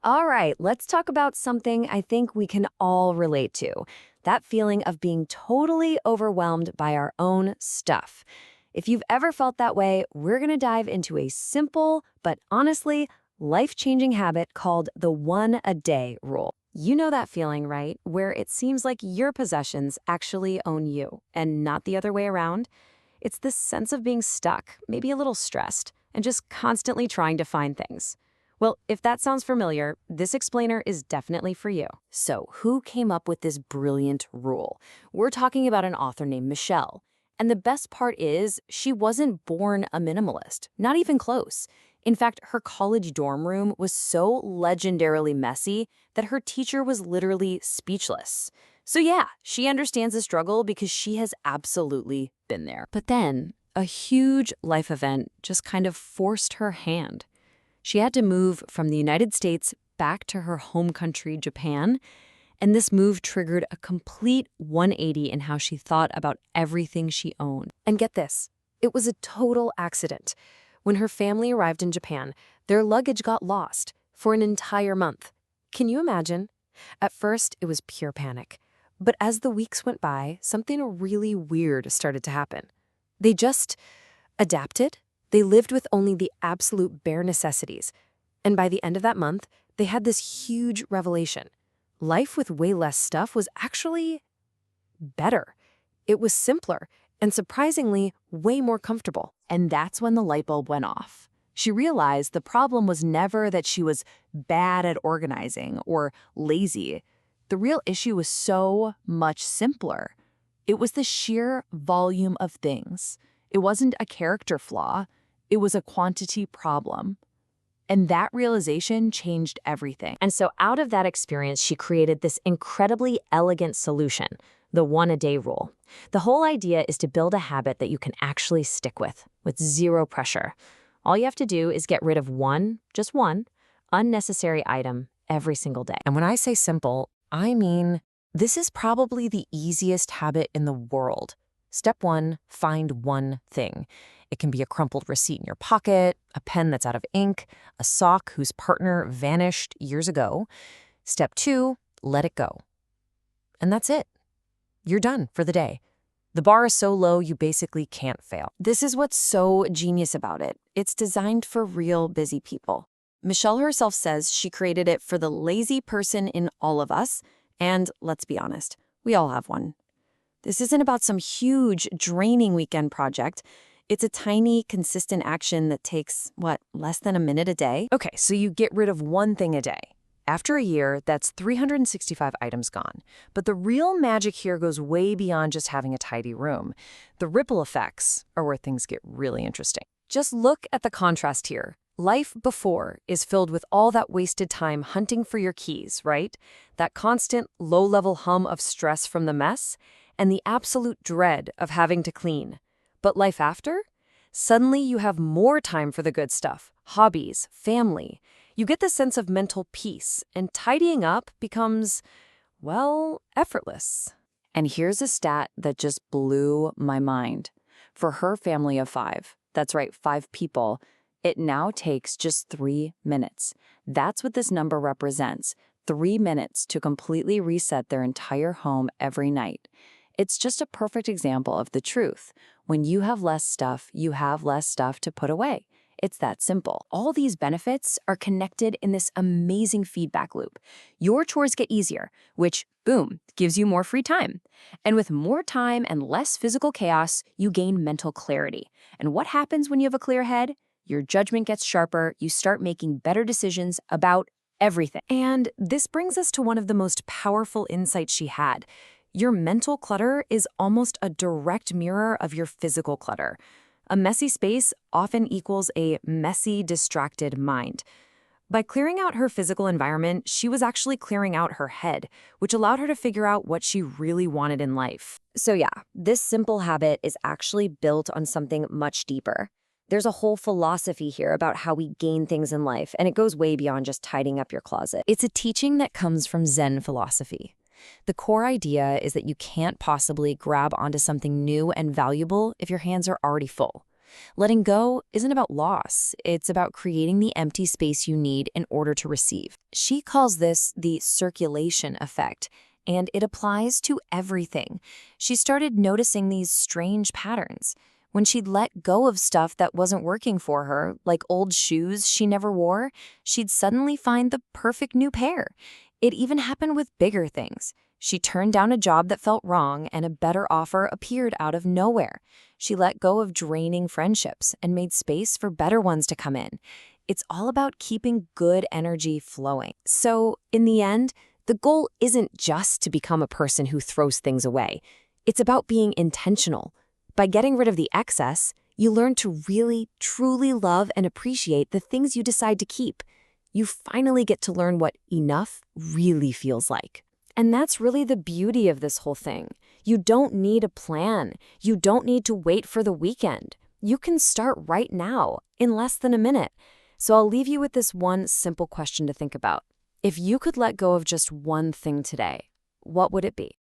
All right, let's talk about something I think we can all relate to. That feeling of being totally overwhelmed by our own stuff. If you've ever felt that way, we're going to dive into a simple, but honestly, life-changing habit called the one a day rule. You know that feeling, right? Where it seems like your possessions actually own you and not the other way around. It's this sense of being stuck, maybe a little stressed, and just constantly trying to find things. Well, if that sounds familiar, this explainer is definitely for you. So, who came up with this brilliant rule? We're talking about an author named Michelle. And the best part is, she wasn't born a minimalist, not even close. In fact, her college dorm room was so legendarily messy that her teacher was literally speechless. So yeah, she understands the struggle because she has absolutely been there. But then, a huge life event just kind of forced her hand. She had to move from the United States back to her home country, Japan, and this move triggered a complete 180 in how she thought about everything she owned. And get this, it was a total accident. When her family arrived in Japan, their luggage got lost for an entire month. Can you imagine? At first, it was pure panic. But as the weeks went by, something really weird started to happen. They just adapted. They lived with only the absolute bare necessities. And by the end of that month, they had this huge revelation. Life with way less stuff was actually better. It was simpler and surprisingly way more comfortable. And that's when the light bulb went off. She realized the problem was never that she was bad at organizing or lazy. The real issue was so much simpler. It was the sheer volume of things. It wasn't a character flaw. It was a quantity problem. And that realization changed everything. And so out of that experience, she created this incredibly elegant solution, the one-a-day rule. The whole idea is to build a habit that you can actually stick with zero pressure. All you have to do is get rid of just one, unnecessary item every single day. And when I say simple, I mean this is probably the easiest habit in the world. Step 1, find one thing. It can be a crumpled receipt in your pocket, a pen that's out of ink, a sock whose partner vanished years ago. Step 2, let it go. And that's it. You're done for the day. The bar is so low, you basically can't fail. This is what's so genius about it. It's designed for real busy people. Michelle herself says she created it for the lazy person in all of us. And let's be honest, we all have one. This isn't about some huge, draining weekend project. It's a tiny, consistent action that takes, less than a minute a day? Okay, so you get rid of one thing a day. After a year, that's 365 items gone. But the real magic here goes way beyond just having a tidy room. The ripple effects are where things get really interesting. Just look at the contrast here. Life before is filled with all that wasted time hunting for your keys, right? That constant, low-level hum of stress from the mess, and the absolute dread of having to clean. But life after? Suddenly you have more time for the good stuff, hobbies, family. You get the sense of mental peace, and tidying up becomes, effortless. And here's a stat that just blew my mind. For her family of 5, that's right, 5 people, it now takes just 3 minutes. That's what this number represents, 3 minutes to completely reset their entire home every night. It's just a perfect example of the truth. When you have less stuff, you have less stuff to put away. It's that simple. All these benefits are connected in this amazing feedback loop. Your chores get easier, which, boom, gives you more free time. And with more time and less physical chaos, you gain mental clarity. And what happens when you have a clear head? Your judgment gets sharper, you start making better decisions about everything. And this brings us to one of the most powerful insights she had. Your mental clutter is almost a direct mirror of your physical clutter. A messy space often equals a messy, distracted mind. By clearing out her physical environment, she was actually clearing out her head, which allowed her to figure out what she really wanted in life. So yeah, this simple habit is actually built on something much deeper. There's a whole philosophy here about how we gain things in life, and it goes way beyond just tidying up your closet. It's a teaching that comes from Zen philosophy. The core idea is that you can't possibly grab onto something new and valuable if your hands are already full. Letting go isn't about loss, it's about creating the empty space you need in order to receive. She calls this the circulation effect, and it applies to everything. She started noticing these strange patterns. When she'd let go of stuff that wasn't working for her, like old shoes she never wore, she'd suddenly find the perfect new pair. It even happened with bigger things. She turned down a job that felt wrong, and a better offer appeared out of nowhere. She let go of draining friendships and made space for better ones to come in. It's all about keeping good energy flowing. So, in the end, the goal isn't just to become a person who throws things away. It's about being intentional. By getting rid of the excess, you learn to really, truly love and appreciate the things you decide to keep. You finally get to learn what enough really feels like. And that's really the beauty of this whole thing. You don't need a plan. You don't need to wait for the weekend. You can start right now, in less than a minute. So I'll leave you with this one simple question to think about. If you could let go of just one thing today, what would it be?